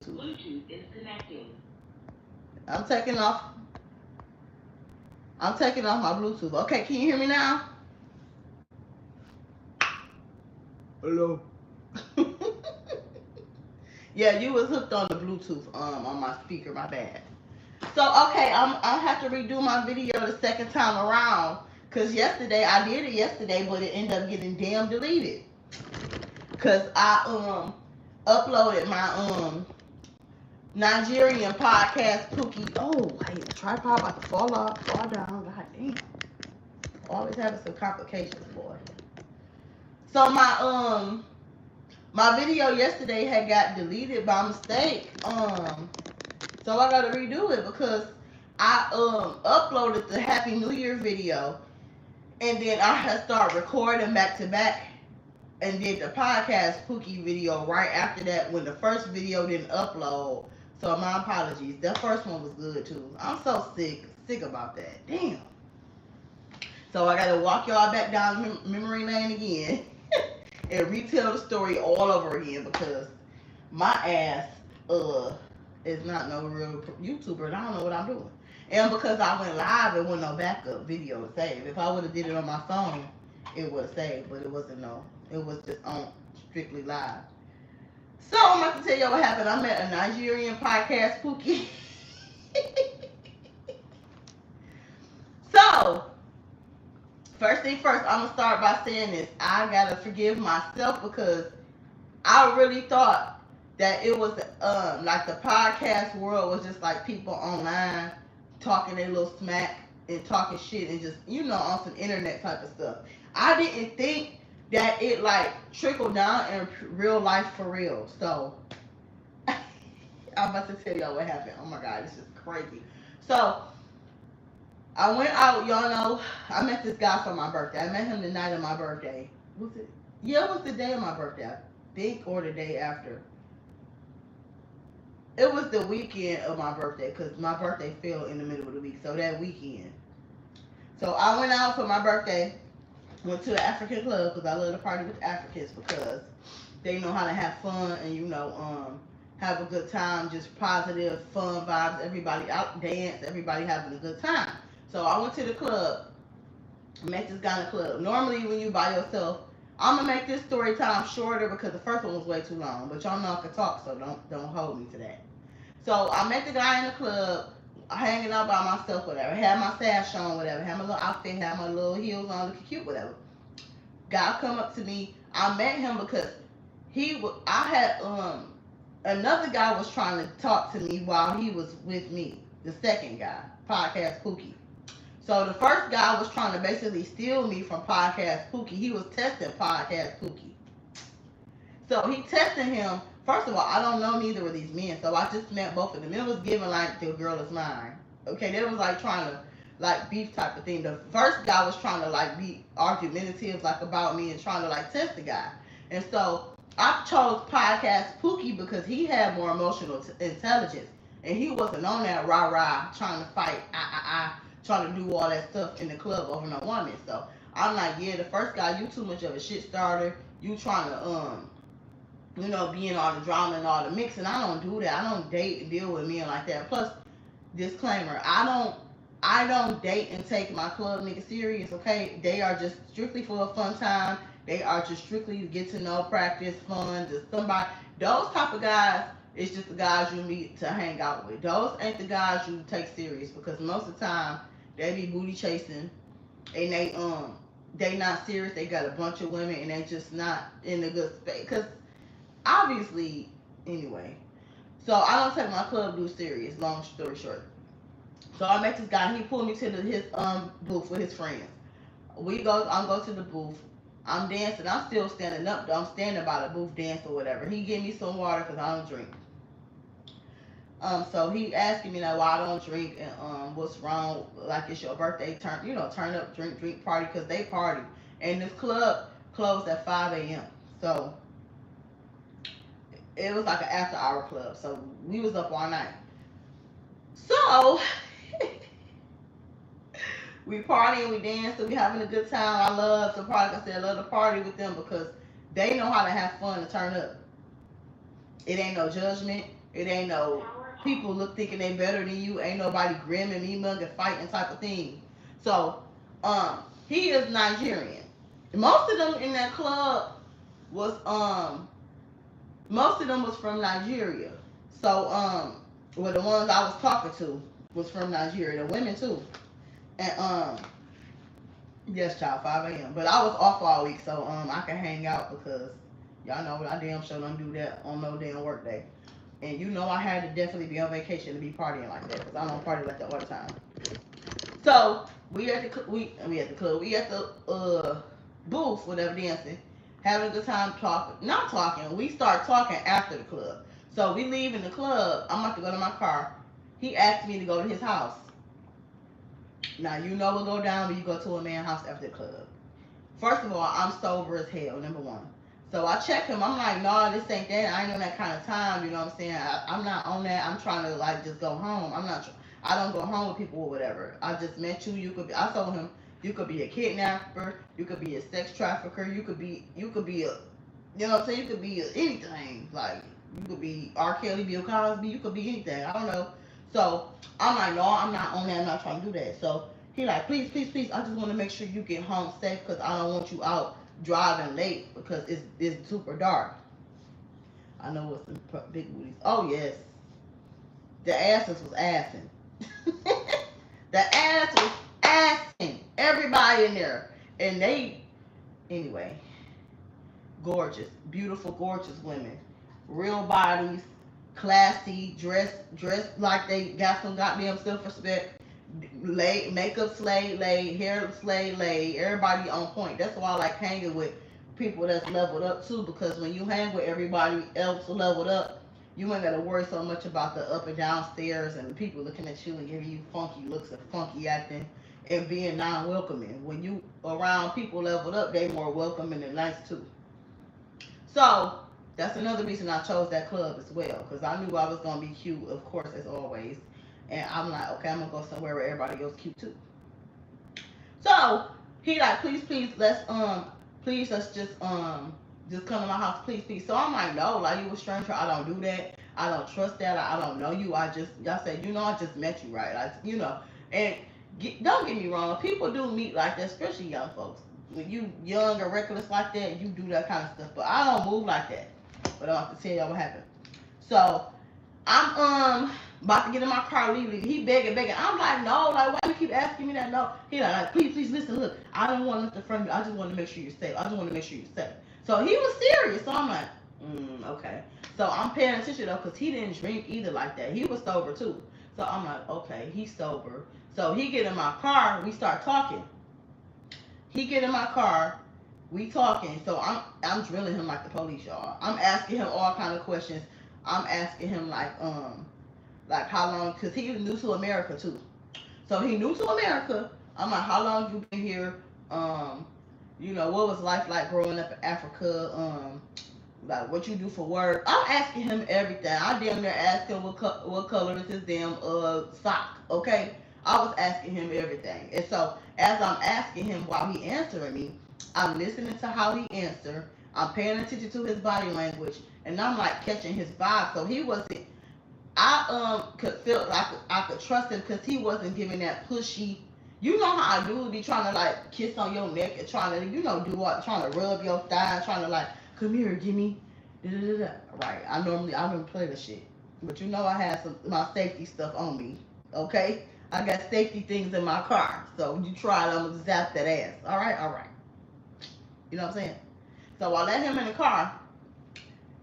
Bluetooth is connecting. I'm taking off. I'm taking off my Bluetooth. Okay, can you hear me now? Hello. Yeah, you was hooked on the Bluetooth on my speaker. My bad. So okay, I have to redo my video the second time around because yesterday I did it yesterday, but it ended up getting damn deleted because I uploaded my Nigerian podcast Pookie. Oh wait, the tripod about to fall off, fall down. God damn, always having some complications, boy. So my video yesterday had got deleted by mistake. So I gotta redo it because I uploaded the Happy New Year video and then I had started recording back to back and did the podcast Pookie video right after that when the first video didn't upload. So my apologies. That first one was good too. I'm so sick about that. Damn. So I gotta walk y'all back down memory lane again and retell the story all over again because my ass is not no real YouTuber and I don't know what I'm doing. And because I went live, it wasn't no backup video to save. If I would have did it on my phone, it would have saved, but it wasn't no. It was just on strictly live. So I'm about to tell you what happened. I met a Nigerian podcast Pookie. So first thing first, I'm gonna start by saying this. I gotta forgive myself because I really thought that it was like the podcast world was just like people online talking their little smack and talking shit and just on some internet type of stuff. I didn't think that it like trickled down in real life for real. So I'm about to tell y'all what happened. Oh my god, this is crazy. So I went out, y'all know, I met this guy for my birthday. I met him the night of my birthday. Was it? Yeah, it was the day of my birthday, I think, or the day after. It was the weekend of my birthday because my birthday fell in the middle of the week. So that weekend. So I went out for my birthday, went to the African club because I love to party with Africans because they know how to have fun and have a good time, just positive, fun vibes. Everybody out dance, everybody having a good time. So I went to the club, met this guy in the club. Normally when you by yourself, I'm gonna make this story time shorter because the first one was way too long. But y'all know I can talk, so don't hold me to that. So I met the guy in the club, hanging out by myself, whatever. Had my sash on, whatever. Had my little outfit, had my little heels on, looking cute, whatever. Guy come up to me. I met him because I had another guy was trying to talk to me while he was with me. The second guy, podcast Pookie. So the first guy was trying to basically steal me from podcast Pookie. He was testing podcast Pookie. So he tested him. First of all, I don't know neither of these men, so I just met both of them. It was given like the girl is mine. Okay, they was like trying to like beef type of thing. The first guy was trying to like be argumentative like about me and trying to like test the guy. And so I chose podcast Pookie because he had more emotional intelligence and he wasn't on that rah rah trying to fight trying to do all that stuff in the club over no woman. So I'm like, yeah, the first guy, you too much of a shit starter. You trying to be in all the drama and all the mixing. I don't do that. I don't date and deal with men like that. Plus, disclaimer, I don't date and take my club niggas serious, okay? They are just strictly for a fun time. They are just strictly to get to know, practice, fun, just somebody. Those type of guys is just the guys you meet to hang out with. Those ain't the guys you take serious because most of the time they be booty chasing and they not serious. They got a bunch of women and they just not in a good space. Cause obviously, anyway. So I don't take my club dude serious. Long story short. So I met this guy. He pulled me to his booth with his friends. I'm go to the booth. I'm dancing. I'm still standing up. I'm standing by the booth dancing or whatever. He gave me some water because I don't drink. So he asking me like why I don't drink and what's wrong? Like it's your birthday, turn up, drink party because they party. And this club closed at 5 a.m. So it was like an after hour club. So we was up all night. So we partying, we dancing, we having a good time. I love to party. Like I said, I love to party with them because they know how to have fun and turn up. It ain't no judgment. It ain't no people look thinking they better than you. Ain't nobody grim and me mugging fighting type of thing. So, he is Nigerian. Most of them in that club was most of them was from Nigeria. So, well, the ones I was talking to was from Nigeria. The women too. And yes, child, 5 a.m. But I was off all week, so I can hang out because y'all know I damn sure don't do that on no damn work day. And you know I had to definitely be on vacation to be partying like that because I don't party like that all the time. So we at the club, we at the booth, whatever, dancing, having a good time, talking, not talking. We start talking after the club. So we leave in the club. I'm about to go to my car. He asked me to go to his house. Now you know what go down when you go to a man's house after the club. First of all, I'm sober as hell, number one. So I check him. I'm like, no, this ain't that. I ain't on that kind of time. You know what I'm saying? I'm not on that. I'm trying to like just go home. I'm not. I don't go home with people or whatever. I just met you. You could be. I told him you could be a kidnapper. You could be a sex trafficker. You could be. You could be a. You know what I'm saying? You could be anything. Like you could be R. Kelly, Bill Cosby. You could be anything. I don't know. So I'm like, no, I'm not on that. I'm not trying to do that. So he like, please, please, please. I just want to make sure you get home safe because I don't want you out driving late because it's super dark. I know what's some big booties. Oh yes, the asses was assing. The ass was assing. Everybody in there, and they anyway, gorgeous, beautiful, gorgeous women, real bodies, classy, dressed like they got some goddamn self-respect. Lay makeup laid, hair laid, everybody on point. That's why I like hanging with people that's leveled up too, because when you hang with everybody else leveled up, you ain't gotta worry so much about the up and down stairs and the people looking at you and giving you funky looks and funky acting and being non-welcoming. When you around people leveled up, they more welcoming and nice too. So that's another reason I chose that club as well, because I knew I was gonna be cute, of course, as always. And I'm like, okay, I'm gonna go somewhere where everybody else cute too. So he like, please, please, let's just come to my house, please, please. So I'm like, no, like you a stranger, I don't do that. I don't trust that. I don't know you. Y'all said, I just met you, right? Like, and don't get me wrong, people do meet like that, especially young folks. When you young or reckless like that, you do that kind of stuff. But I don't move like that. But I'll have to tell y'all what happened. So I'm about to get in my car leaving. He begging. I'm like, no, like why you keep asking me that? No. He like, please, please listen, look, I don't want nothing from you. I just want to make sure you're safe. I just want to make sure you're safe. So he was serious. So I'm like, okay. So I'm paying attention though, because he didn't drink either like that. He was sober too. So I'm like, okay, he's sober. So he get in my car, we start talking. He get in my car, we talking. So I'm drilling him like the police, y'all. I'm asking him all kind of questions. I'm asking him like how long, because he was new to America too. So he new to America. I'm like, how long you been here? What was life like growing up in Africa? Like what you do for work? I'm asking him everything. I damn near asked him what color is his damn sock. Okay, I was asking him everything. And so as I'm asking him while he answering me, I'm listening to how he answer. I'm paying attention to his body language, and I'm like catching his vibe. So he wasn't. I could feel like I could trust him because he wasn't giving that pushy. You know how I do be trying to like kiss on your neck and trying to do what, trying to rub your thigh, trying to like come here, give me da da da da. Right. I don't play the shit, but I had my safety stuff on me. Okay. I got safety things in my car, so you try it, I'm gonna zap that ass. All right, all right. You know what I'm saying? So I let him in the car,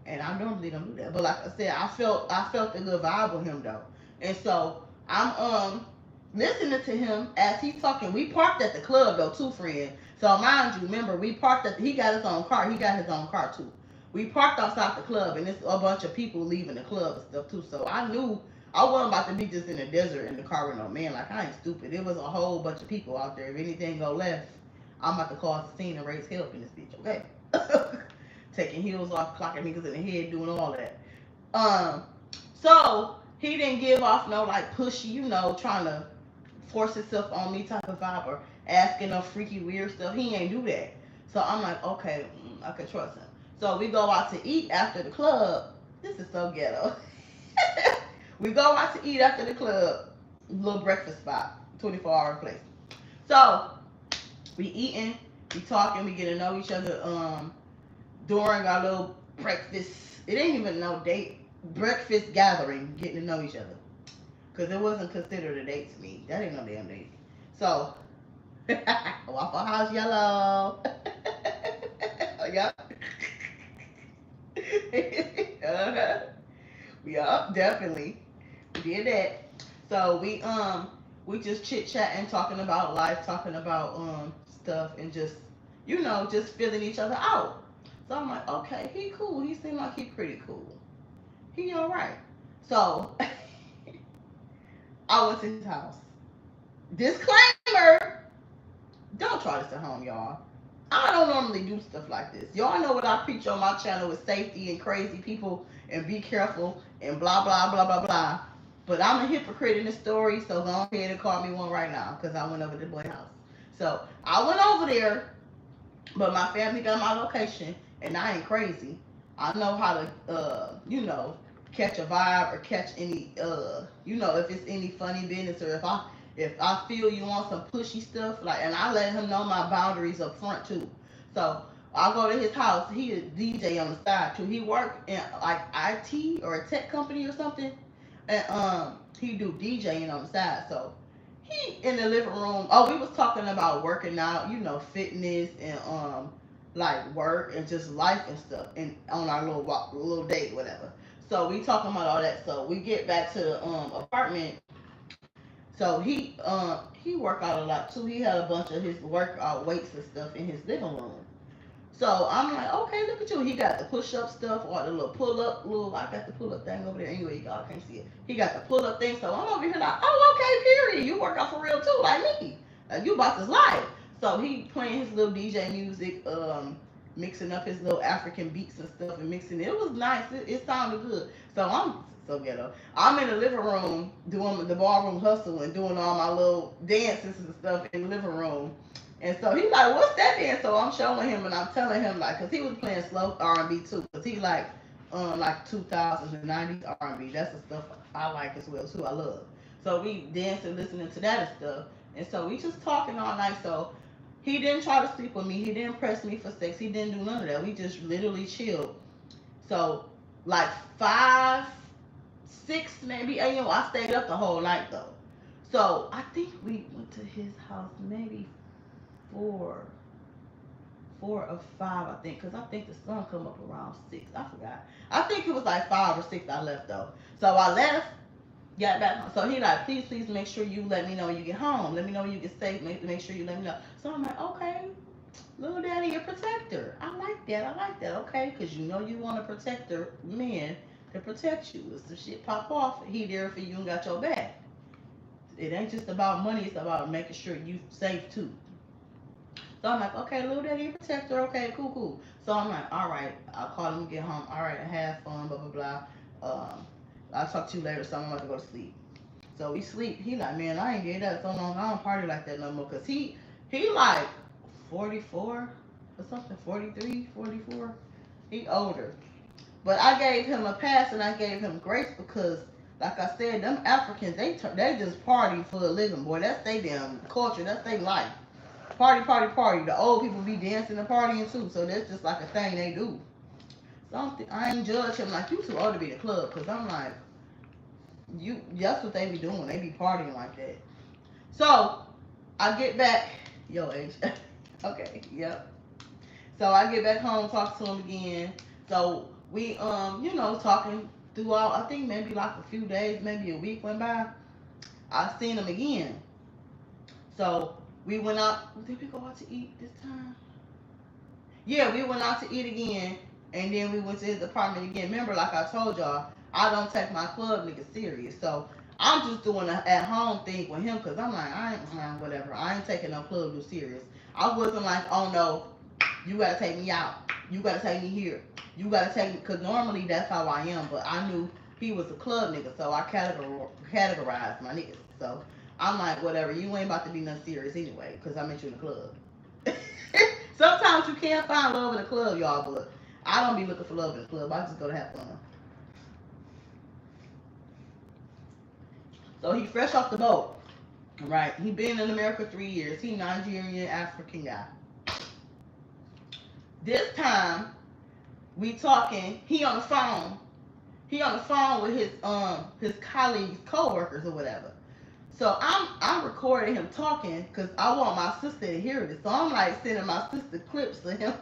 and I normally don't do that. But like I said, I felt a good vibe with him though. And so I'm listening to him as he's talking. We parked at the club though too, friend. So mind you, remember we parked he got his own car. He got his own car too. We parked outside the club, and it's a bunch of people leaving the club and stuff too. So I knew I wasn't about to be just in the desert in the car with no man. Like I ain't stupid. It was a whole bunch of people out there. If anything go left, I'm about to cause a scene and raise hell in this bitch. Okay. Taking heels off, clocking niggas in the head, doing all that. Um, so he didn't give off no like pushy, trying to force himself on me type of vibe or asking no freaky weird stuff. He ain't do that. So I'm like, okay, I can trust him. So we go out to eat after the club. This is so ghetto. We go out to eat after the club, little breakfast spot, 24-hour place. So we eating, we talking, we getting to know each other. During our little breakfast, it ain't even no date, breakfast gathering, getting to know each other, cause it wasn't considered a date to me. That ain't no damn date. So Waffle House yellow. Yep. uh-huh. Yup, definitely. We did that. So we just chit chatting, talking about life, talking about stuff, and just just feeling each other out. So I'm like, okay, he cool. He seemed like he pretty cool. He all right. So I went to his house. Disclaimer: don't try this at home, y'all. I don't normally do stuff like this. Y'all know what I preach on my channel with safety and crazy people and be careful and blah blah blah blah blah. But I'm a hypocrite in this story, so go ahead and call me one right now because I went over to the boy house. So I went over there, but my family got my location, and I ain't crazy. I know how to, catch a vibe or catch any, if it's any funny business or if I feel you want some pushy stuff, like, and I let him know my boundaries up front too. So I go to his house. He a DJ on the side too. He work in like IT or a tech company or something, and he do DJing on the side. So he in the living room. Oh, we was talking about working out, fitness and like work and just life and stuff, and on our little walk, little date, whatever. So we talking about all that. So we get back to the apartment. So he work out a lot too. He had a bunch of his workout weights and stuff in his living room. So I'm like, okay, look at you. He got the push up stuff or the little pull up, I got the pull up thing over there. Anyway, y'all can't see it. He got the pull up thing. So I'm over here like, oh, okay, period. You work out for real too, like me. Like you about this life. So he playing his little DJ music, mixing up his little African beats and stuff and mixing it. It was nice. It sounded good. So I'm so ghetto. I'm in the living room doing the ballroom hustle and doing all my little dances and stuff in the living room. And so he's like, "What's that then?" So I'm showing him and I'm telling him like, cause he was playing slow R&B too, cause he like 2000s and 90s R&B. That's the stuff I like as well too. I love. So we dancing, listening to that and stuff. And so we just talking all night. So he didn't try to sleep with me. He didn't press me for sex. He didn't do none of that. We just literally chilled. So like 5, 6 maybe a.m. I stayed up the whole night though. So I think we went to his house maybe four, 4 or 5, I think, because I think the sun come up around 6. I forgot. I think it was like 5 or 6 I left though. So I left, got back home. So he like, please make sure you let me know when you get home. Let me know when you get safe. Make sure you let me know. So I'm like, okay, little daddy, your protector. I like that. I like that. Okay, because you want a protector, man, to protect you. If some shit pop off, he there for you and got your back. It ain't just about money. It's about making sure you safe too. So I'm like, okay, little daddy protector, okay, cool. So I'm like, all right, I'll call him and get home. All right, have fun, blah, blah, blah. I'll talk to you later, so I'm about to go to sleep. So we sleep. He like, man, I ain't did that so long. I don't party like that no more. Because he like 44 or something, 43, 44. He older. But I gave him a pass and I gave him grace because, like I said, them Africans, they just party for a living, boy. That's their damn culture. That's their life. Party, party, party. The old people be dancing and partying too, so that's just like a thing they do. So I ain't judge him like you too old to be in the club, cause I'm like, you. That's what they be doing. They be partying like that. So I get back, yo age. Okay, yep. So I get back home, talk to him again. So we talking throughout. I think maybe like a few days, maybe a week went by. I seen him again. So we went out. Did we go out to eat this time? Yeah, we went out to eat again, and then we went to his apartment again. Remember, like I told y'all, I don't take my club nigga serious, so I'm just doing a at home thing with him, cause I'm like, I ain't whatever. I ain't taking no club too serious. I wasn't like, oh no, you gotta take me out. You gotta take me here. You gotta take me, cause normally that's how I am. But I knew he was a club nigga, so I categorized my niggas. So I'm like, whatever. You ain't about to be nothing serious anyway, cause I met you in the club. Sometimes you can't find love in the club, y'all, but I don't be looking for love in the club. I just go to have fun. So he fresh off the boat, right? He been in America 3 years. He Nigerian African guy. This time we talking. He on the phone. He on the phone with his colleagues, co-workers or whatever. So I'm recording him talking because I want my sister to hear this. So I'm like sending my sister clips of him.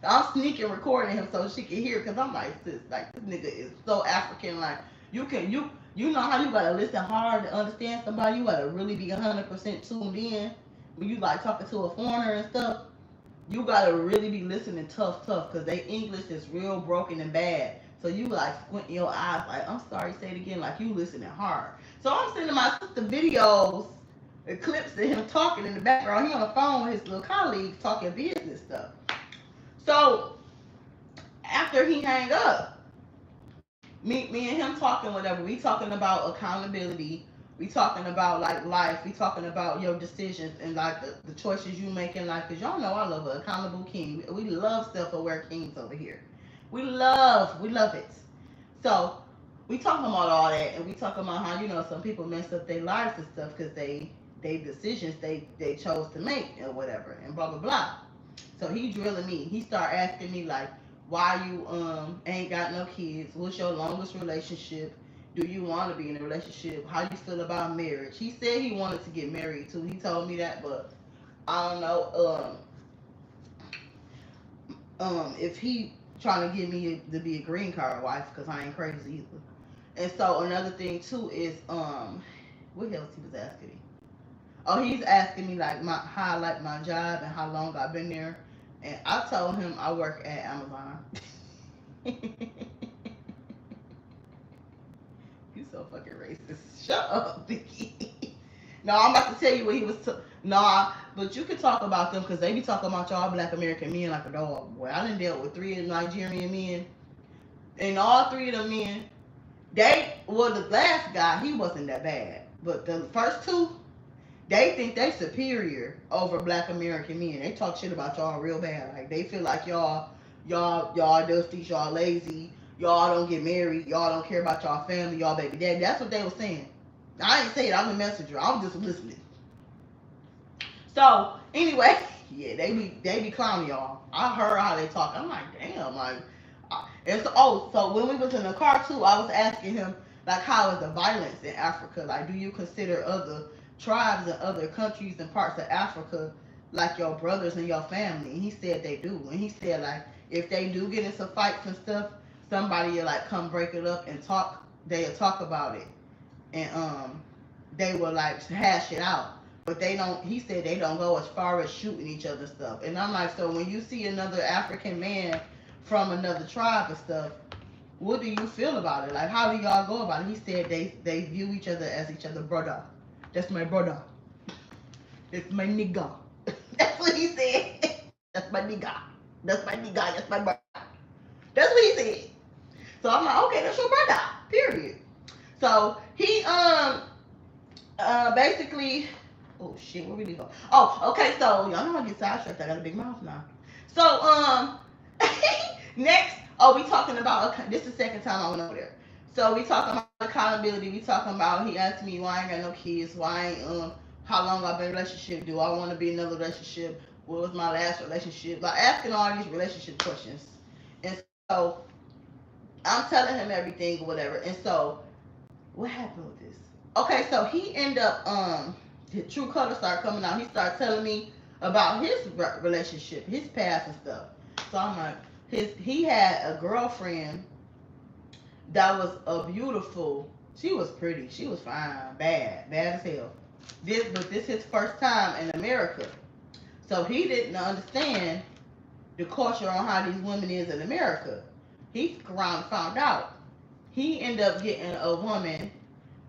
I'm sneaking recording him so she can hear because I'm like, sis, like this nigga is so African. Like you know how you gotta listen hard to understand somebody. You gotta really be 100% tuned in when you like talking to a foreigner and stuff. You gotta really be listening tough because they English is real broken and bad. So you like squinting your eyes like, I'm sorry, say it again, like you listening hard. So I'm sending my sister videos and clips of him talking in the background. He on the phone with his little colleagues talking business stuff. So after he hang up, me and him talking whatever. We talking about accountability. We talking about like life. We talking about your decisions and like the choices you make in life. Cause y'all know I love an accountable king. We love self-aware kings over here. We love it. So we talking about all that, and we talking about how some people mess up their lives and stuff because they decisions they chose to make or whatever and blah blah blah. So he drilling me. He start asking me like, why you ain't got no kids? What's your longest relationship? Do you want to be in a relationship? How you feel about marriage? He said he wanted to get married too. He told me that, but I don't know if he trying to get me to be a green card wife because I ain't crazy either. And so another thing too is what else he was asking me? Oh, he's asking me like how I like my job and how long I've been there. And I told him I work at Amazon. You so fucking racist. Shut up, Vicky. No, I'm about to tell you what he was. Nah, but you can talk about them because they be talking about y'all black American men like a dog. Boy, I done dealt with 3 Nigerian men, and all 3 of them men, the last guy, he wasn't that bad, but the first 2, they think they superior over black American men. They talk shit about y'all real bad. Like they feel like y'all dusty, y'all lazy, y'all don't get married, y'all don't care about y'all family, y'all baby daddy. That's what they was saying. I ain't saying I'm a messenger. I'm just listening. So anyway, yeah, they be clowning y'all. I heard how they talk. I'm like, damn, like, and so when we was in the car too, I was asking him like, how is the violence in Africa? Like, do you consider other tribes and other countries and parts of Africa like your brothers and your family? And he said they do. And he said like, if they do get into fights and stuff, somebody will like come break it up and talk. They'll talk about it, and they will like hash it out. But they don't. He said they don't go as far as shooting each other stuff. And I'm like, so when you see another African man from another tribe and stuff, what do you feel about it? Like, how do y'all go about it? He said they view each other as each other brother. That's my brother. That's my nigga. That's what he said. That's my nigga. That's my nigga. That's my brother. That's what he said. So I'm like, okay, that's your brother. Period. So he basically, oh shit, where we leave? Oh, okay. So y'all know I get sidetracked. I got a big mouth now. So next, oh, we talking about, this is the second time I went over there. So we talking about accountability. We talking about, he asked me why I ain't got no kids, why I ain't how long I've been in a relationship, do I want to be in another relationship, what was my last relationship, like asking all these relationship questions. And so I'm telling him everything or whatever. And so what happened with this? Okay, so he ended up the true color started coming out. He started telling me about his relationship, his past and stuff. So I'm like, he had a girlfriend that was a beautiful. She was pretty. She was fine, bad as hell. But this his first time in America, so he didn't understand the culture on how these women is in America. He around and found out. He ended up getting a woman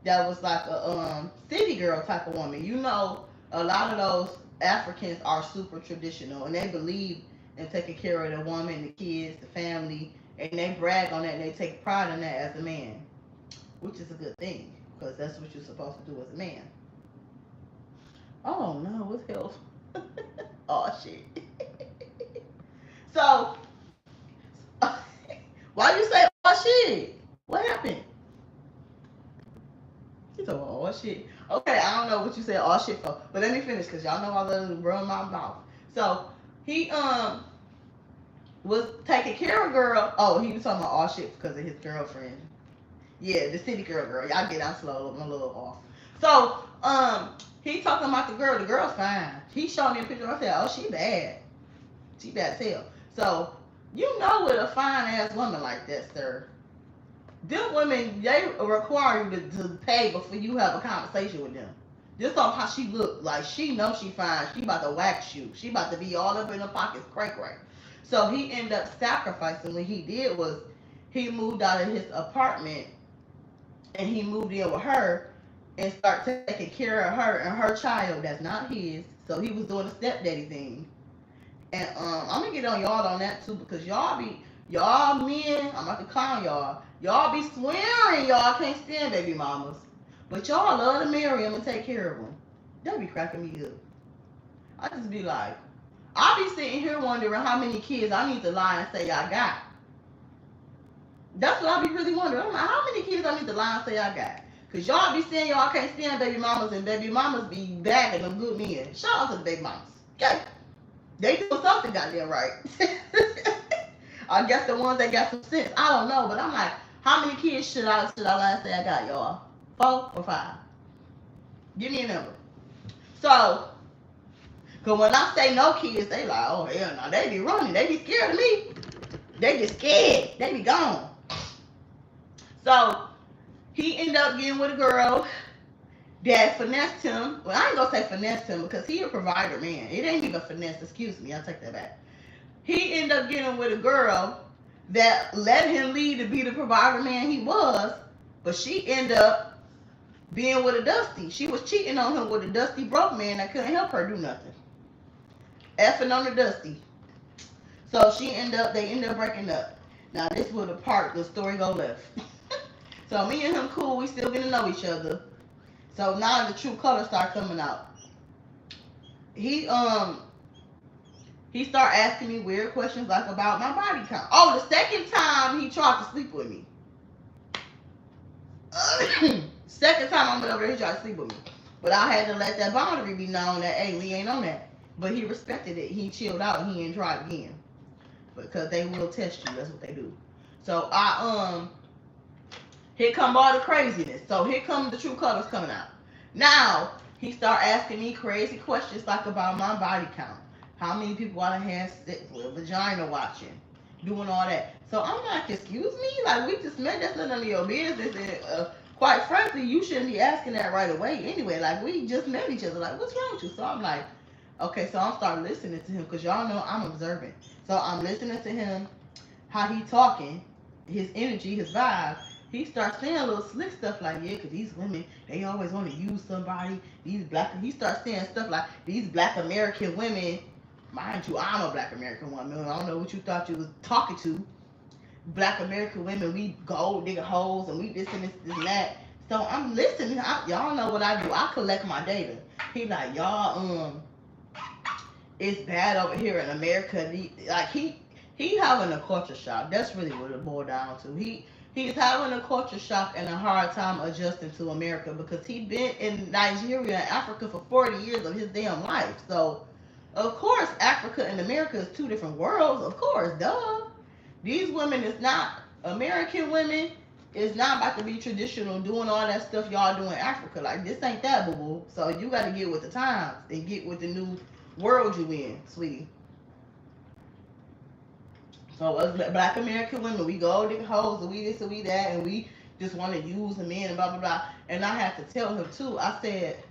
that was like a city girl type of woman. You know, a lot of those Africans are super traditional and they believe in taking care of the woman, the kids, the family, and they brag on that and they take pride in that as a man, which is a good thing because that's what you're supposed to do as a man. Oh no, what's health? Oh shit. So, why you say oh shit? What happened? He's like, oh shit. Okay, I don't know what you said all shit for, but let me finish because y'all know I love to run my mouth. So he was taking care of girl. Oh, he was talking about all shit because of his girlfriend. Yeah, the city girl. Y'all get out slow. I'm a little off. So he talking about the girl. The girl's fine. He showed me a picture. I said, oh, she bad. She bad as hell. So you know, with a fine ass woman like that, sir, them women, they require you to pay before you have a conversation with them. Just on how she look, like she knows she fine. She about to wax you. She about to be all up in her pockets, cray cray. So he ended up sacrificing. What he did was he moved out of his apartment and he moved in with her and started taking care of her and her child that's not his. So he was doing a stepdaddy thing. And I'm gonna get on y'all on that too because y'all men, I'm about to clown y'all. Y'all be swearing y'all can't stand baby mamas, but y'all love to marry them and take care of them. That be cracking me up. I just be like, I be sitting here wondering how many kids I need to lie and say I got. That's what I be really wondering. I'm like, how many kids I need to lie and say I got? Cause y'all be saying y'all can't stand baby mamas and baby mamas be bagging them good men. Shout out to the baby mamas. Okay. They do something goddamn right. I guess the ones that got some sense. I don't know, but I'm like, how many kids should I lie and say I got, y'all? 4 or 5? Give me a number. So, cause when I say no kids, they like, oh hell no, they be running, they be scared of me. They get scared, they be gone. So he ended up getting with a girl that finessed him. Well, I ain't gonna say finessed him because he a provider man. It ain't even finesse, excuse me, I'll take that back. He ended up getting with a girl that let him lead to be the provider man he was, but she ended up being with a dusty. She was cheating on him with a dusty broke man that couldn't help her do nothing. Effing on the dusty. So they ended up breaking up. Now this was the part the story go left. So me and him cool, we still getting to know each other. So now the true colors start coming out. He started asking me weird questions like about my body count. Oh, the second time he tried to sleep with me. Second time I went over there, he tried to sleep with me. But I had to let that boundary be known that, hey, we ain't on that. But he respected it. He chilled out and he ain't tried again. Because they will test you. That's what they do. So here come all the craziness. So here come the true colors coming out. Now, he start asking me crazy questions like about my body count. How many people I have sex with, vagina watching, doing all that. So I'm like, excuse me? Like, we just met, that's none of your business. And quite frankly, you shouldn't be asking that right away anyway. Like, we just met each other. Like, what's wrong with you? So I'm like, okay, so I'm starting listening to him because y'all know I'm observant. So I'm listening to him, how he talking, his energy, his vibe. He starts saying a little slick stuff like, yeah, because these women, they always want to use somebody. He starts saying stuff like, these black American women, mind you, I'm a black American woman. I don't know what you thought you was talking to. Black American women, we gold digger hoes and we this and this and that. So I'm listening. Y'all know what I do. I collect my data. He like, y'all, it's bad over here in America. Like he having a culture shock. That's really what it boiled down to. He's having a culture shock and a hard time adjusting to America because he's been in Nigeria and Africa for 40 years of his damn life. So, of course, Africa and America is two different worlds. Of course, duh. These women is not American women. Is not about to be traditional doing all that stuff y'all do in Africa. Like, this ain't that, boo-boo. So you got to get with the times and get with the new world you in, sweetie. So us black American women, we go dig hoes and we this and we that and we just want to use the men and blah blah blah. And I had to tell him too. I said,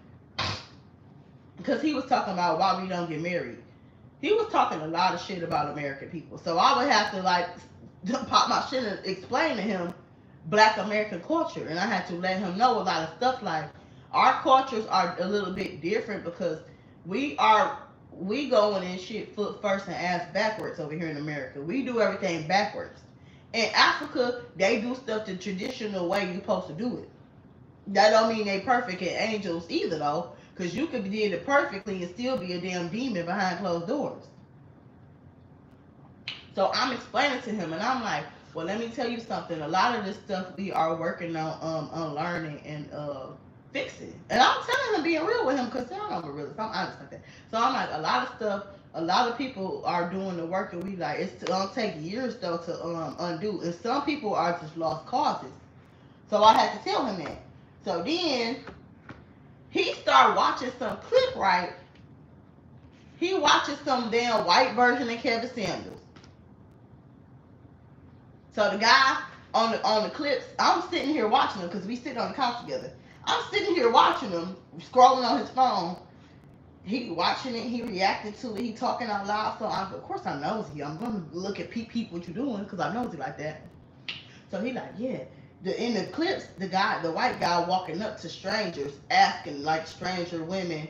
because he was talking about why we don't get married. He was talking a lot of shit about American people. So I would have to like pop my shit and explain to him black American culture. And I had to let him know a lot of stuff like our cultures are a little bit different because we going in shit foot first and ass backwards over here in America. We do everything backwards. In Africa, they do stuff the traditional way you're supposed to do it. That don't mean they perfect and angels either though, because you could do it perfectly and still be a damn demon behind closed doors. So I'm explaining to him and I'm like, well, let me tell you something. A lot of this stuff we are working on unlearning and fix it. And I'm telling him, being real with him, because I don't know I'm a realist. I'm honest like that. So I'm like, a lot of stuff, a lot of people are doing the work, and we like, it's gonna take years though to undo. And some people are just lost causes. So I had to tell him that. So then he started watching some clip, right? He watches some damn white version of Kevin Samuels. So the guy on the clips, I'm sitting here watching him because we sit on the couch together. I'm sitting here watching him, scrolling on his phone. He watching it, he reacting to it, he talking out loud. So of course I knows he. I'm gonna look at peep what you doing because I knows he like that. So he like, yeah. In the clips, the white guy walking up to strangers, asking like stranger women,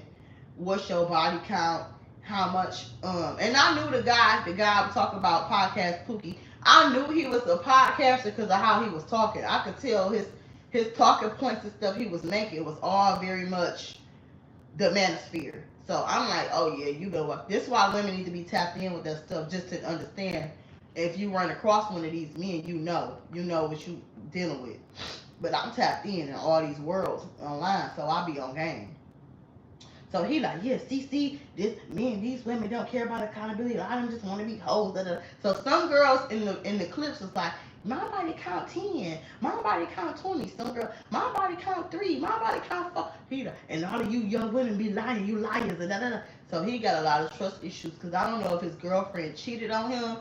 what's your body count? How much? And I knew the guy was talking about podcast Pookie. I knew he was a podcaster because of how he was talking. I could tell his talking points and stuff he was making was all very much the manosphere. So I'm like, oh yeah, you know what? This is why women need to be tapped in with that stuff just to understand. If you run across one of these men, you know what you dealing with. But I'm tapped in all these worlds online, so I be on game. So he like, yeah, see, this men, these women don't care about accountability. I don't just want to be hoes. So some girls in the clips was like, my body count 10, my body count 20. Some girl, my body count 3, my body count 4. He like, and all of you young women be lying, you liars, and da. So he got a lot of trust issues because I don't know if his girlfriend cheated on him.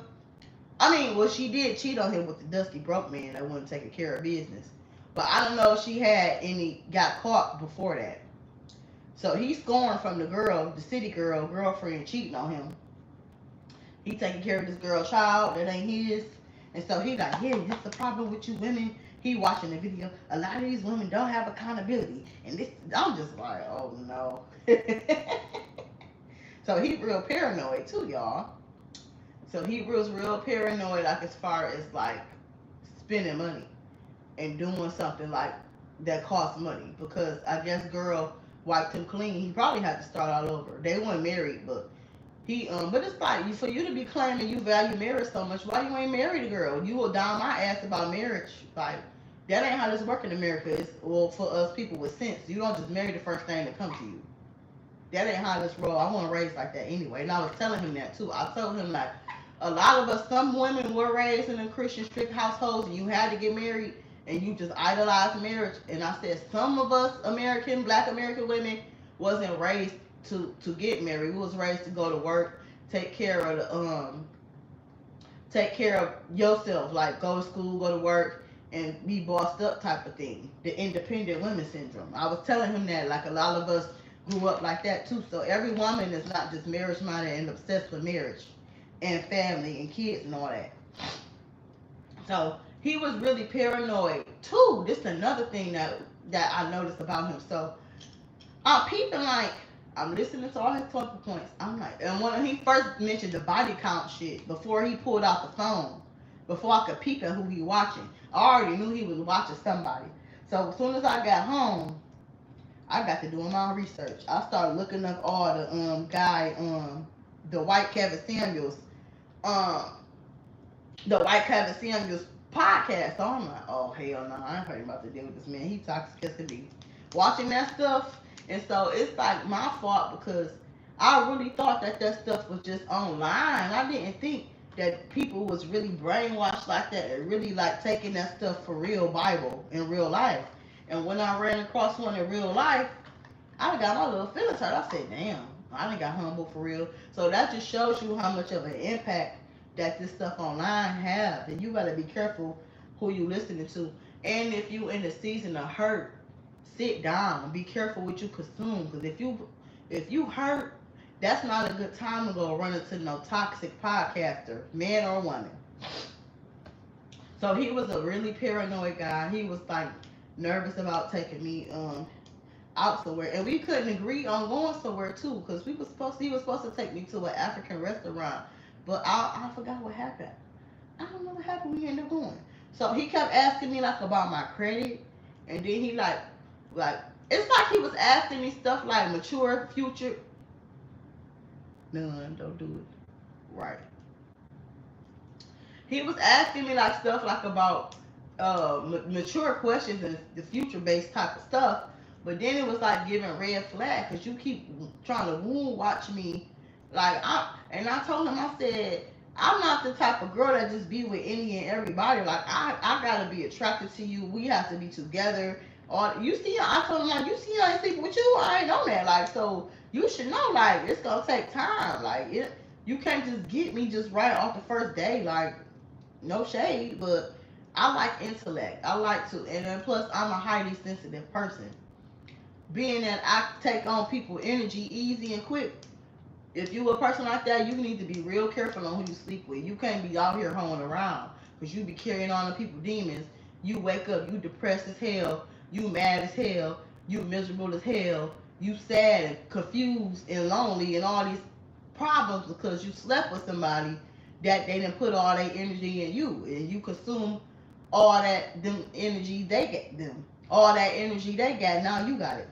I mean, well, she did cheat on him with the dusty broke man that wasn't taking care of business. But I don't know if she had any, got caught before that. So he's scorned from the girl, the city girlfriend cheating on him. He taking care of this girl child that ain't his. And so he like, yeah, this is the problem with you women. He watching the video. A lot of these women don't have accountability. And this, I'm just like, oh no. So he real paranoid too, y'all. So he was real paranoid, like as far as like spending money and doing something like that costs money. Because I guess girl wiped him clean. He probably had to start all over. They weren't married, but but it's like, for you to be claiming you value marriage so much, why you ain't married a girl? You will down my ass about marriage. Like, that ain't how this work in America. It's, well, for us people with sense, you don't just marry the first thing that comes to you. That ain't how this roll. I wasn't raised like that anyway. And I was telling him that too. I told him like, a lot of us, some women were raised in a Christian strict households and you had to get married and you just idolized marriage. And I said some of us black American women wasn't raised to get married. We was raised to go to work, take care of yourself, like go to school, go to work, and be bossed up type of thing. The independent women syndrome. I was telling him that like a lot of us grew up like that too. So every woman is not just marriage minded and obsessed with marriage and family and kids and all that. So he was really paranoid too. This is another thing that I noticed about him. So I'm peeping, like I'm listening to all his talking points. I'm like, and when he first mentioned the body count shit, before he pulled out the phone, before I could peep at who he watching, I already knew he was watching somebody. So as soon as I got home, I got to doing my research. I started looking up all the white Kevin Samuels, um, the white Kevin Samuels podcast. So I'm like, oh hell no, I ain't about to deal with this man. He toxic as can be. Watching that stuff, and so it's like my fault because I really thought that stuff was just online. I didn't think that people was really brainwashed like that and really like taking that stuff for real Bible in real life. And when I ran across one in real life, I got my little feelings hurt. I said, damn, I done got humble for real. So that just shows you how much of an impact that this stuff online have. And you gotta be careful who you listening to. And if you in the season of hurt, sit down. Be careful what you consume. Because if you hurt, that's not a good time to go run into no toxic podcaster, man or woman. So he was a really paranoid guy. He was like nervous about taking me out somewhere, and we couldn't agree on going somewhere too, because he was supposed to take me to an African restaurant, but I forgot what happened. I don't know what happened. We ended up going. So he kept asking me like about my credit, and then he like it's like he was asking me stuff like mature future. None, don't do it. Right. He was asking me like stuff like about mature questions and the future based type of stuff. But then it was like giving red flag because you keep trying to wound watch me. I told him, I said, I'm not the type of girl that just be with any and everybody. Like I gotta be attracted to you. We have to be together. Or you see, I told him like, you see, I ain't sleeping with you. I ain't on that. Like so, you should know like it's gonna take time. You can't just get me just right off the first day. Like no shade, but I like intellect. I like to, and then plus I'm a highly sensitive person. Being that I take on people energy easy and quick. If you a person like that, you need to be real careful on who you sleep with. You can't be out here hoeing around because you be carrying on the people demons. You wake up, you depressed as hell, you mad as hell, you miserable as hell, you sad and confused and lonely and all these problems because you slept with somebody that they didn't put all their energy in you and you consume all that them energy they get them. All that energy they got, now you got it.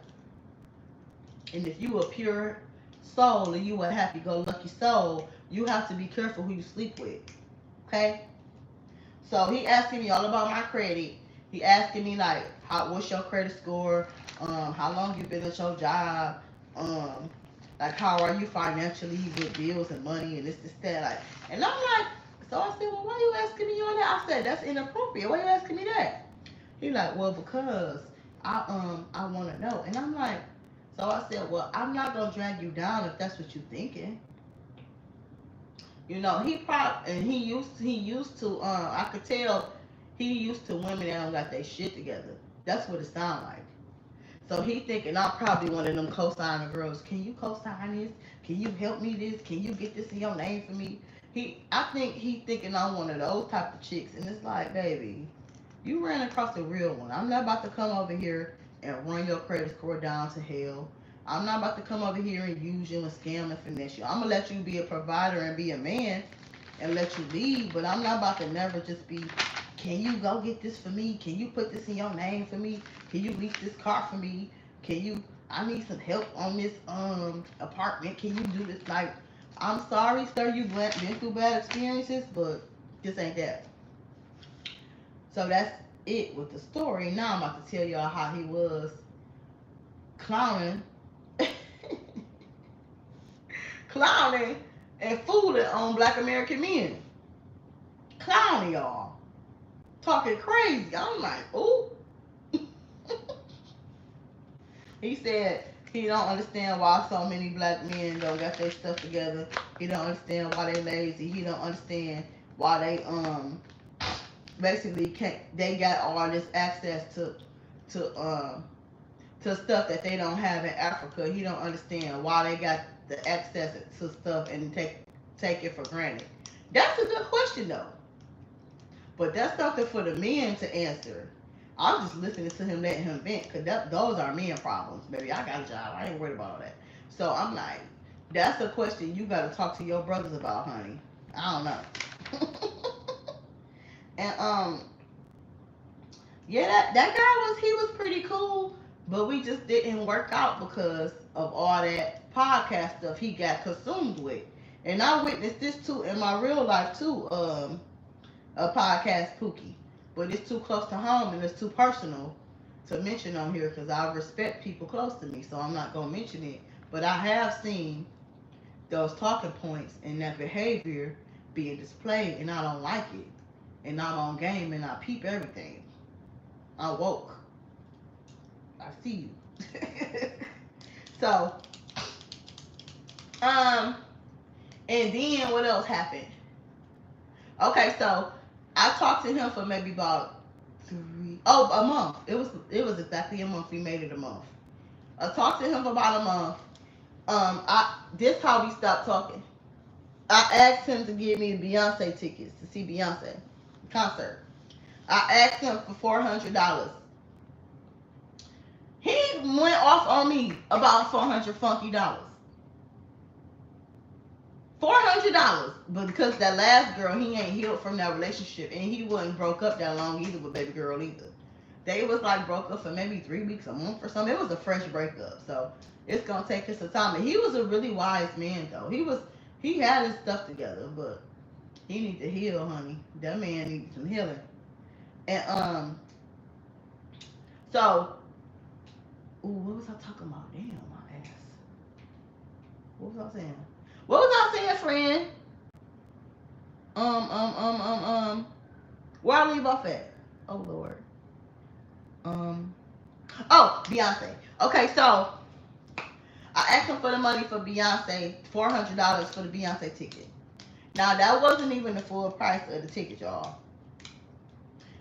And if you a pure soul and you a happy-go-lucky soul, you have to be careful who you sleep with. Okay? So he asking me all about my credit. He asking me like, what's your credit score? How long you been at your job? Um, like how are you financially with bills and money and this, that, like. And I'm like, so I said, well, why you asking me all that? I said, that's inappropriate. Why you asking me that? He like, well, because I want to know. And I'm like, so I said, well, I'm not gonna drag you down if that's what you're thinking. He used to I could tell he used to women that don't got their shit together. That's what it sound like. So he thinking I'm probably one of them co-signing girls. Can you co-sign this? Can you help me this? Can you get this in your name for me? I think he thinking I'm one of those type of chicks, and it's like, baby, you ran across a real one. I'm not about to come over here and run your credit score down to hell. I'm not about to come over here and use you and scam and finesse you. I'm gonna let you be a provider and be a man and let you lead, but I'm not about to never just be, can you go get this for me? Can you put this in your name for me? Can you lease this car for me? I need some help on this apartment. Can you do this? Like, I'm sorry, sir, you've been through bad experiences, but this ain't that. So that's it with the story. Now I'm about to tell y'all how he was clowning, clowning and fooling on black American men. Clowning y'all. Talking crazy. I'm like, ooh. He said he don't understand why so many black men don't got their stuff together. He don't understand why they lazy. He don't understand why they basically can't, they got all this access to to stuff that they don't have in Africa. He don't understand why they got the access to stuff and take it for granted. That's a good question though. But that's something for the men to answer. I'm just listening to him, letting him vent, because those are men problems, baby. I got a job. I ain't worried about all that. So I'm like, that's a question you got to talk to your brothers about, honey. I don't know. And yeah, that guy he was pretty cool, but we just didn't work out because of all that podcast stuff he got consumed with. And I witnessed this too in my real life too. A podcast Pookie, but it's too close to home and it's too personal to mention on here because I respect people close to me, so I'm not gonna mention it. But I have seen those talking points and that behavior being displayed, and I don't like it. And I'm on game and I peep everything. I woke. I see you. So, um, and then what else happened? Okay, so I talked to him for maybe about a month. It was exactly a month. We made it a month. I talked to him for about a month. This how we stopped talking. I asked him to give me Beyonce tickets to see Beyonce concert. I asked him for $400. He went off on me about 400 funky dollars. $400, but because that last girl, he ain't healed from that relationship, and he wasn't broke up that long either with baby girl either. They was like broke up for maybe 3 weeks, a month or something. It was a fresh breakup, so it's gonna take us some time. And he was a really wise man though. He had his stuff together, but he need to heal, honey. That man needs some healing. And so Ooh, what was I talking about? Damn, my ass. What was I saying? What was I saying, friend? Um, um, um, um, um. Where I leave off at? Oh Lord. Um. Oh, Beyonce. Okay, so I asked him for the money for Beyonce, $400 for the Beyonce ticket. Now that wasn't even the full price of the ticket, y'all.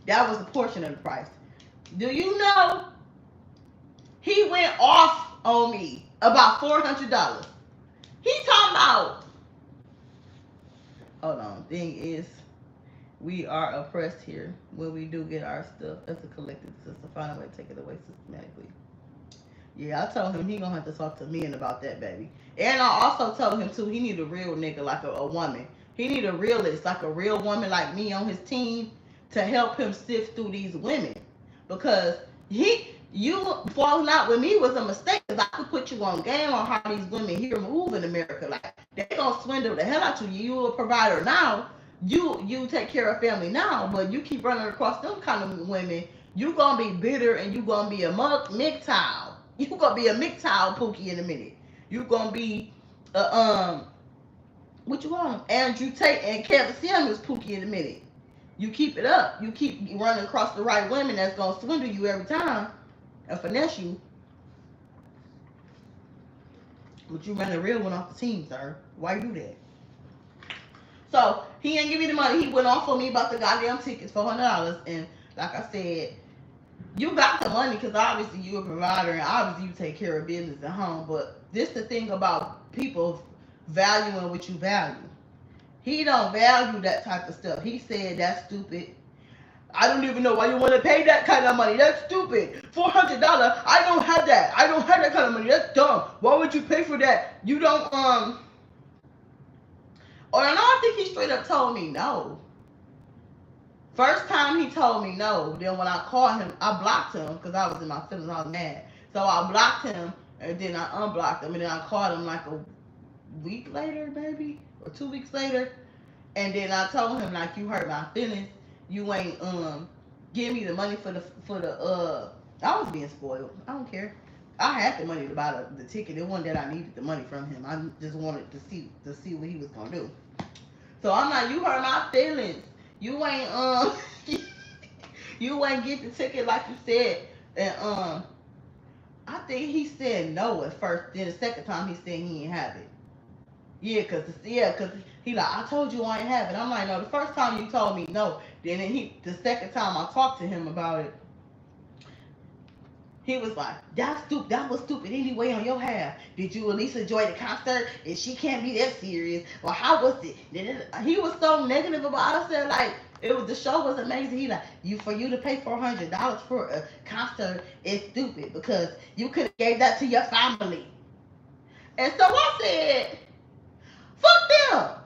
That was a portion of the price. Do you know he went off on me about $400? He talking about. Hold on. Thing is, we are oppressed here when we do get our stuff as a collective system. Find a way to take it away systematically. Yeah, I told him he gonna have to talk to men about that, baby. And I also told him too, he need a real nigga like a woman. He need a realist, like a real woman like me on his team to help him sift through these women. Because you falling out with me was a mistake. Cause I could put you on game on how these women here move in America. Like they gonna swindle the hell out of you. You a provider now. You take care of family now, but you keep running across them kind of women. You gonna be bitter and you gonna be a MGTOW. You gonna be a MGTOW Pookie in a minute. You gonna be what you call him? Andrew Tate and Kevin Samuels Pookie in a minute. You keep it up. You keep running across the right women that's gonna swindle you every time and finesse you. But you ran a real one off the team, sir. Why you do that? So he ain't give me the money. He went off on me about the goddamn tickets, $400. And like I said, you got the money because obviously you're a provider and obviously you take care of business at home. But this the thing about people valuing what you value. He don't value that type of stuff. He said that's stupid. I don't even know why you want to pay that kind of money. That's stupid. $400. I don't have that. I don't have that kind of money. That's dumb. Why would you pay for that? You don't Or no, I think he straight up told me no. First time he told me no. Then when I called him, I blocked him because I was in my feelings. I was mad. So I blocked him and then I unblocked him and then I called him like a week later, maybe, or 2 weeks later. And then I told him like, you hurt my feelings. You ain't give me the money for the I was being spoiled. I don't care. I had the money to buy the ticket. It wasn't that I needed the money from him. I just wanted to see what he was gonna do. So I'm like, you hurt my feelings. You ain't you ain't get the ticket like you said. And I think he said no at first. Then the second time he said he ain't have it. Cause he like, I told you I ain't have it. I'm like, no, the first time you told me no. Then the second time I talked to him about it, he was like, that's stupid. That was stupid anyway on your half. Did you at least enjoy the concert? And she can't be that serious. Well, how was it? He was so negative about it. I said, like, the show was amazing. He like, for you to pay $400 for a concert is stupid because you could have gave that to your family. And so I said, fuck them.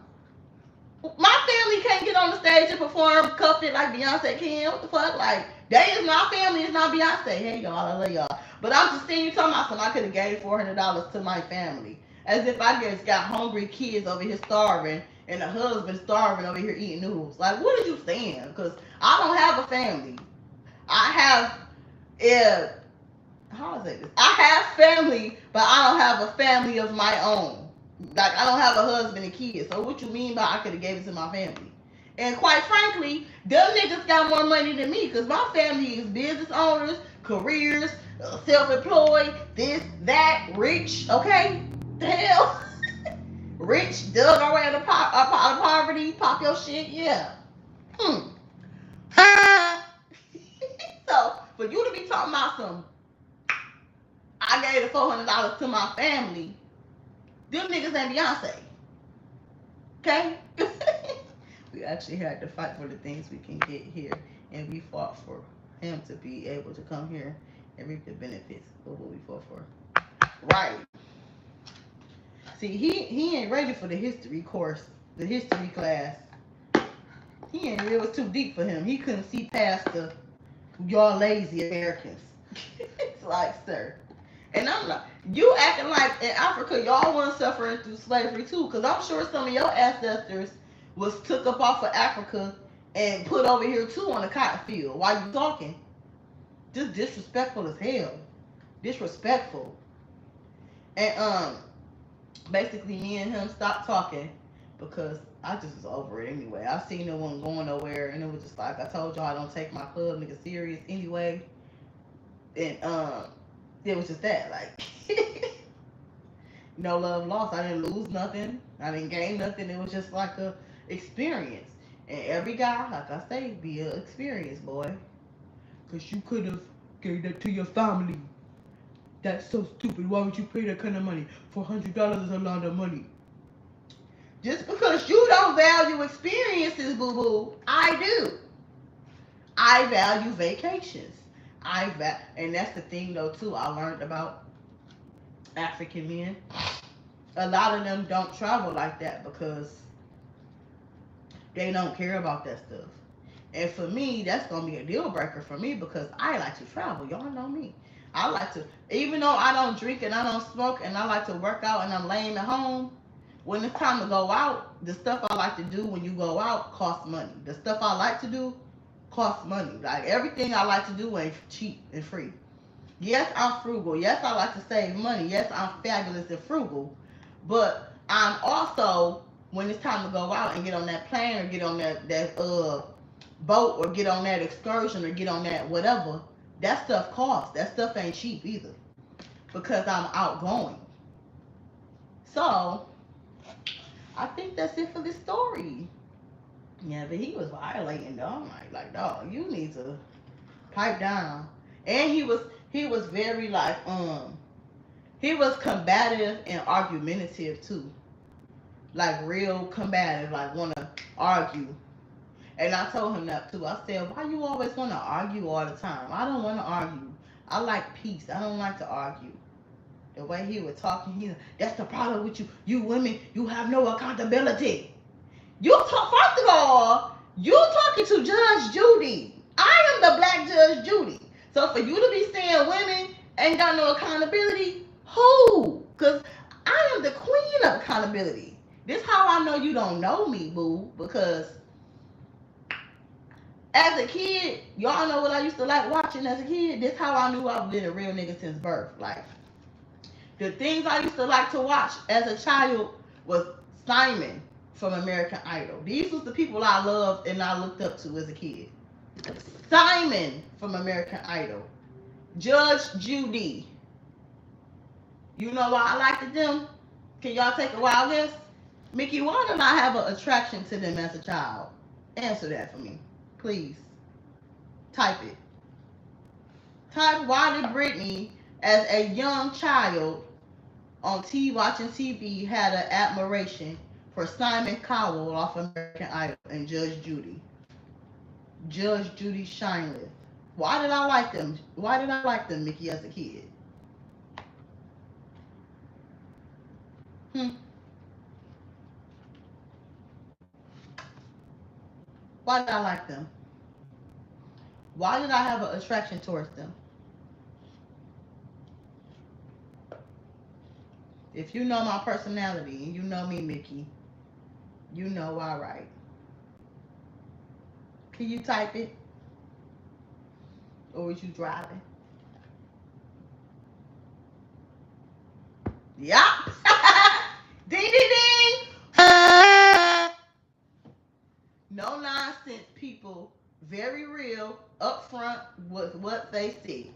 My family can't get on the stage and perform cuff it like Beyonce can. What the fuck? Like, they is my family, it's not Beyonce. Hey y'all, I love y'all. But I'm just saying, you talking about something I could have gave $400 to my family. As if I just got hungry kids over here starving and a husband starving over here eating noodles. Like, what are you saying? Because I don't have a family. I have, how do I say this? I have family, but I don't have a family of my own. Like, I don't have a husband and kids. So what you mean by I could have gave it to my family? And quite frankly, them niggas got more money than me because my family is business owners, careers, self-employed, this, that, rich, okay? The hell? Rich, dug our way out of poverty, pop your shit, yeah. So, for you to be talking about some, I gave the $400 to my family, them niggas ain't Beyonce. Okay? We actually had to fight for the things we can get here, and we fought for him to be able to come here and reap the benefits of what we fought for. Right. See, he ain't ready for the history course, the history class. It was too deep for him. He couldn't see past the y'all lazy Americans. It's like, sir. And I'm like, you acting like in Africa y'all weren't suffering through slavery too, because I'm sure some of your ancestors was took up off of Africa and put over here too on the cotton field. While you talking, just disrespectful as hell. disrespectful. And basically me and him stopped talking because I just was over it anyway. I seen no one going nowhere, and it was just like I told y'all I don't take my club nigga serious anyway. And it was just that, like no love lost. I didn't lose nothing. I didn't gain nothing. It was just like a experience. And every guy, like I say, be an experience, boy. Cause you could have gave that to your family. That's so stupid. Why would you pay that kind of money? $400 is a lot of money. Just because you don't value experiences, boo boo, I do. I value vacations. And that's the thing though too. I learned about African men. A lot of them don't travel like that because they don't care about that stuff. And for me, that's gonna be a deal breaker for me because I like to travel. Y'all know me. I like to, even though I don't drink and I don't smoke and I like to work out and I'm lame at home. When it's time to go out, the stuff I like to do when you go out costs money. The stuff I like to do costs money. Like everything I like to do ain't cheap and free. Yes, I'm frugal. Yes, I like to save money. Yes, I'm fabulous and frugal. But I'm also, when it's time to go out and get on that plane or get on that boat or get on that excursion or get on that whatever, that stuff costs. That stuff ain't cheap either because I'm outgoing. So I think that's it for this story. Yeah, but he was violating, dog. Like, dog, you need to pipe down. And he was very like he was combative and argumentative too. Like real combative, like wanna argue. And I told him that too. I said, why you always wanna argue all the time? I don't wanna argue. I like peace. I don't like to argue. The way he was talking, that's the problem with you. You women, you have no accountability. You talk, first of all, you talking to Judge Judy. I am the black Judge Judy. So for you to be saying women ain't got no accountability, who? Because I am the queen of accountability. This how I know you don't know me, boo. Because as a kid, y'all know what I used to like watching as a kid. This how I knew I've been a real nigga since birth. Like the things I used to like to watch as a child was Simon from American Idol. These was the people I loved and I looked up to as a kid. Simon from American Idol. Judge Judy. You know why I liked them? Can y'all take a wild guess? Mickey, why did I have an attraction to them as a child? Answer that for me. Please. Type it. Type why did Brittany, as a young child on watching TV, had an admiration for Simon Cowell off American Idol and Judge Judy. Judge Judy Shineless. Why did I like them? Why did I like them, Mickey, as a kid? Hmm. Why did I like them? Why did I have an attraction towards them? If you know my personality and you know me, Mickey, you know why, right? Can you type it? Or was you driving? Yup. Ding, ding, ding. No nonsense, people. Very real, upfront with what they see.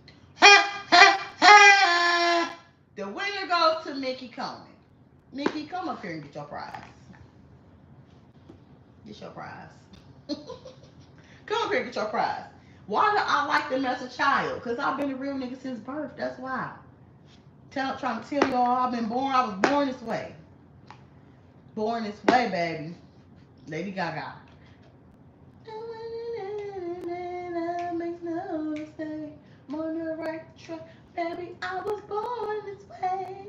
The winner goes to Mickey Coleman. Mickey, come up here and get your prize. Get your prize. Come up here and get your prize. Why do I like them as a child? Because I've been a real nigga since birth. That's why. Trying to tell y'all I was born this way. Born this way, baby. Lady Gaga. Makes no mistake. I'm on the right track. Baby, I was born this way.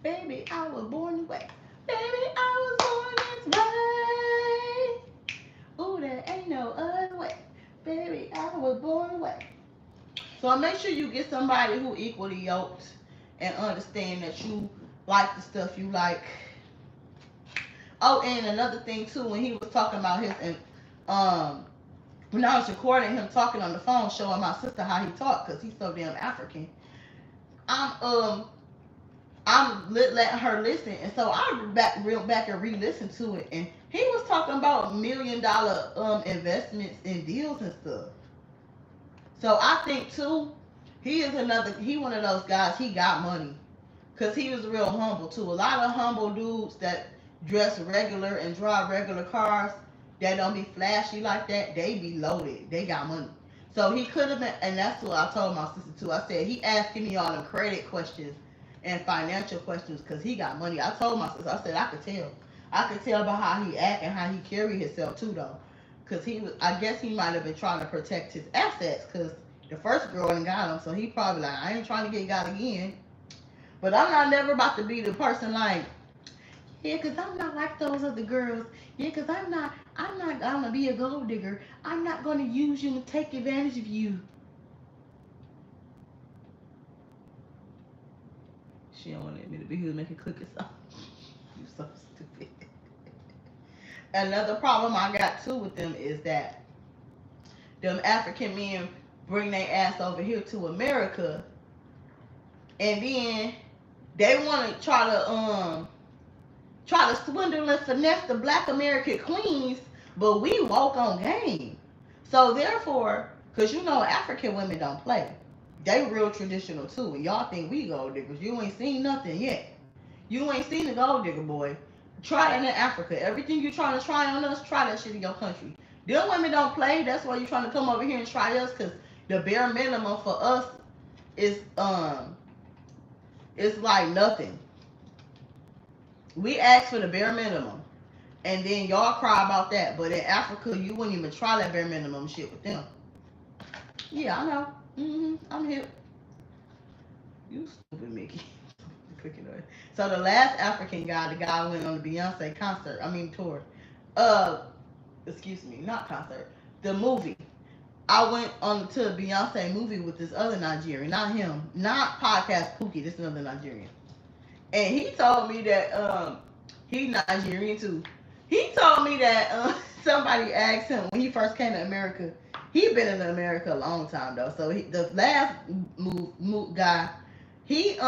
Baby, I was born this way. Baby, I was born this way. Ooh, there ain't no other way. Baby, I was born this way. So make sure you get somebody who equally yoked and understand that you like the stuff you like. Oh, and another thing too, when he was talking about his when I was recording him talking on the phone, showing my sister how he talked, cause he's so damn African. I'm letting her listen, and so I real back and re-listened to it, and he was talking about $1 million investments and deals and stuff. So I think too, he one of those guys. He got money, cause he was real humble too. A lot of humble dudes that dress regular and drive regular cars that don't be flashy like that, they be loaded. They got money. So he could have been, and that's what I told my sister too. I said he asking me all the credit questions and financial questions because he got money. I told my sister, I said I could tell. I could tell by how he act and how he carry himself too though. Cause he was, I guess he might have been trying to protect his assets. Cause the first girl done got him, so he probably like, I ain't trying to get got again. But I'm not never about to be the person like, yeah, cause I'm not like those other girls. Yeah, cause I'm not gonna be a gold digger. I'm not gonna use you and take advantage of you. She don't want to admit it, but he was making cookies. So you so stupid. Another problem I got too with them is that them African men bring their ass over here to America, and then they want to try to swindle and finesse the black American queens, but we walk on game. So therefore, because you know African women don't play. They real traditional too. And y'all think we gold diggers. You ain't seen nothing yet. You ain't seen the gold digger, boy. Try it in Africa. Everything you trying to try on us, try that shit in your country. Them women don't play. That's why you trying to come over here and try us, because the bare minimum for us is it's like nothing. We ask for the bare minimum, and then y'all cry about that. But in Africa, you wouldn't even try that bare minimum shit with them. Yeah, I know. I'm here. You stupid Mickey. So the last African guy, the guy who went on the Beyonce concert. I mean tour. Excuse me, not concert. The movie. I went on to the Beyonce movie with this other Nigerian, not him, not podcast Pookie. This another Nigerian. And he told me that he's Nigerian too. He told me that somebody asked him when he first came to America. He been in America a long time though. So the last guy, he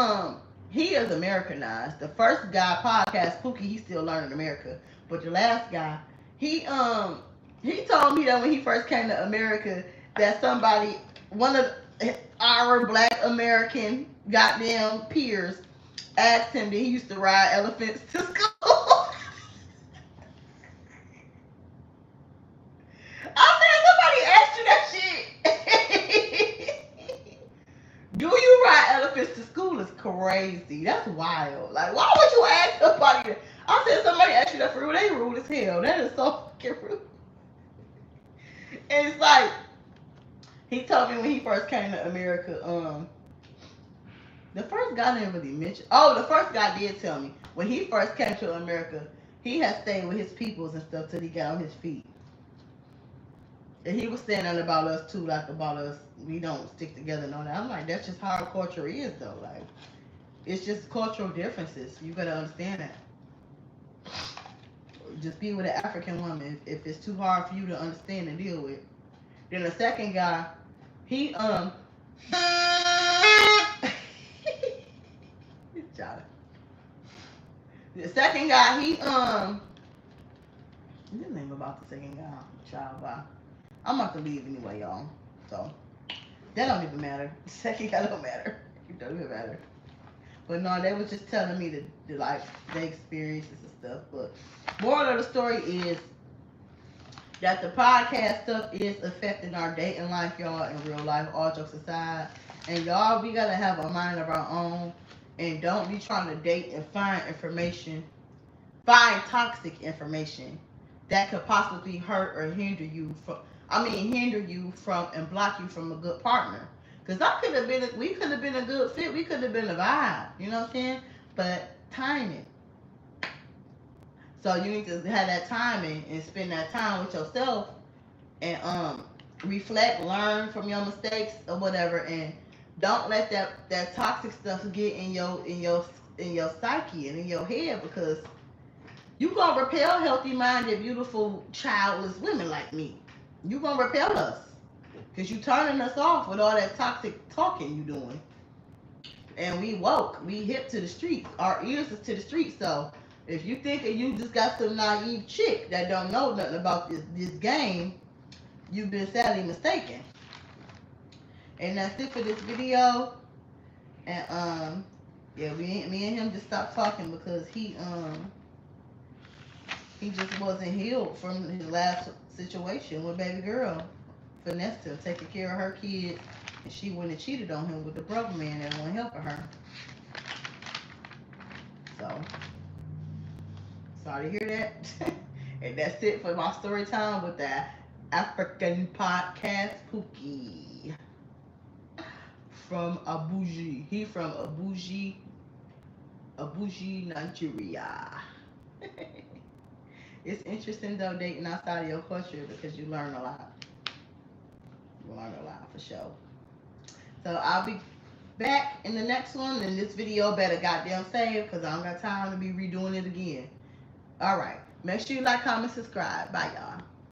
is Americanized. The first guy, podcast Pookie, he's still learning America. But the last guy, he told me that when he first came to America, that somebody, one of our black American goddamn peers, asked him that he used to ride elephants to school. I said, somebody asked you that shit. Do you ride elephants to school? Is crazy. That's wild. Like, why would you ask somebody that? I said, somebody asked you that for real. They rude as hell. That is so fucking rude. And it's like, he told me when he first came to America, the first guy didn't really mention. Oh, the first guy did tell me when he first came to America, he had stayed with his peoples and stuff till he got on his feet. And he was saying that about us too, like about us, we don't stick together and all that. I'm like, that's just how our culture is though. Like, it's just cultural differences. You gotta understand that. Just be with an African woman if it's too hard for you to understand and deal with. Then the second guy, he the second guy, he this name about the second guy, child. Bye. I'm about to leave anyway, y'all. So that don't even matter. The second guy don't matter. It don't even matter. But no, they was just telling me the like their experiences and stuff. But moral of the story is that the podcast stuff is affecting our dating life, y'all, in real life, all jokes aside. And y'all, we gotta have a mind of our own, and don't be trying to date and find toxic information that could possibly hurt or hinder you from and block you from a good partner. Cause we could have been a good fit, we could have been a vibe, you know what I'm saying? But timing. So you need to have that timing and spend that time with yourself and reflect, learn from your mistakes or whatever, and don't let that toxic stuff get in your psyche and in your head, because you gonna repel healthy minded, beautiful, childless women like me. You gonna repel us. Because you turning us off with all that toxic talking you doing. And we woke. We hip to the streets. Our ears is to the streets. So if you think you just got some naive chick that don't know nothing about this game, you've been sadly mistaken. And that's it for this video. And yeah, me and him just stopped talking because he just wasn't healed from his last situation with baby girl. Finessed him, taking care of her kids, and she went and cheated on him with the brother man that wasn't helping her. So, sorry to hear that. And that's it for my story time with the African podcast Pookie from Abuja. He from Abuja, Nigeria. It's interesting though dating outside of your culture because you learn a lot. You learn a lot for sure. So I'll be back in the next one, and this video better goddamn save because I don't got time to be redoing it again. All right. Make sure you like, comment, subscribe. Bye, y'all.